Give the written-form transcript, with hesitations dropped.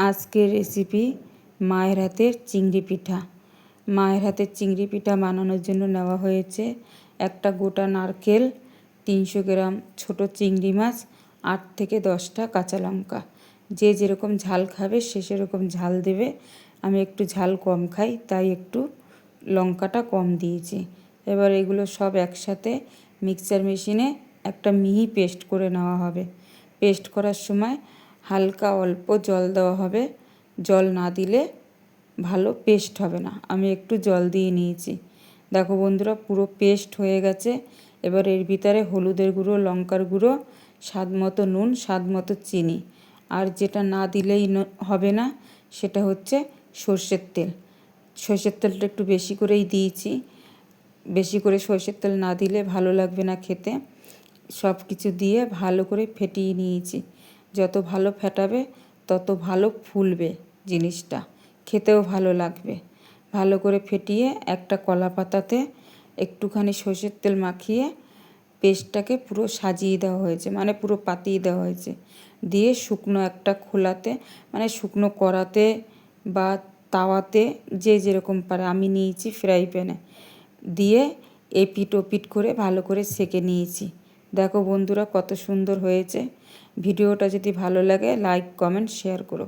আজকের রেসিপি মায়ের হাতের চিংড়ি পিঠা। মায়ের হাতের চিংড়ি পিঠা বানানোর জন্য নেওয়া হয়েছে একটা গোটা নারকেল, 300 গ্রাম ছোট চিংড়ি মাছ, 8 থেকে 10টা কাঁচা লঙ্কা। যে যেরকম ঝাল খাবে সে সেরকম ঝাল দেবে। আমি একটু ঝাল কম খাই তাই একটু লঙ্কাটা কম দিয়েছি। এবার এগুলো সব একসাথে মিক্সচার মেশিনে একটা মিহি পেস্ট করে নেওয়া হবে। পেস্ট করার সময় হালকা অল্প জল দেওয়া হবে, জল না দিলে ভালো পেস্ট হবে না। আমি একটু জল দিয়ে নিয়েছি। দেখো বন্ধুরা, পুরো পেস্ট হয়ে গেছে। এবার এর ভিতরে হলুদের গুঁড়ো, লঙ্কার গুঁড়ো, স্বাদ মতো নুন, স্বাদ মতো চিনি, আর যেটা না দিলেই হবে না সেটা হচ্ছে সর্ষের তেল। সর্ষের তেলটা একটু বেশি করেই দিয়েছি। বেশি করে সর্ষের তেল না দিলে ভালো লাগবে না খেতে। সব কিছু দিয়ে ভালো করে ফেটিয়ে নিয়েছি। যত ভালো ফেটাবে তত ভালো ফুলবে জিনিসটা, খেতেও ভালো লাগবে। ভালো করে ফেটিয়ে একটা কলা পাতাতে একটুখানি সর্ষের তেল মাখিয়ে পেস্টটাকে পুরো সাজিয়ে দেওয়া হয়েছে, মানে পুরো পাতিয়ে দেওয়া হয়েছে। দিয়ে শুকনো একটা খোলাতে, মানে শুকনো কড়াতে বা তাওয়াতে, যে যেরকম পারে, আমি নিয়েছি ফ্রাই প্যানে, দিয়ে এপিট ওপিট করে ভালো করে সেঁকে নিয়েছি। দেখো বন্ধুরা কত সুন্দর হয়েছে। ভিডিওটা যদি ভালো লাগে লাইক, কমেন্ট, শেয়ার করো।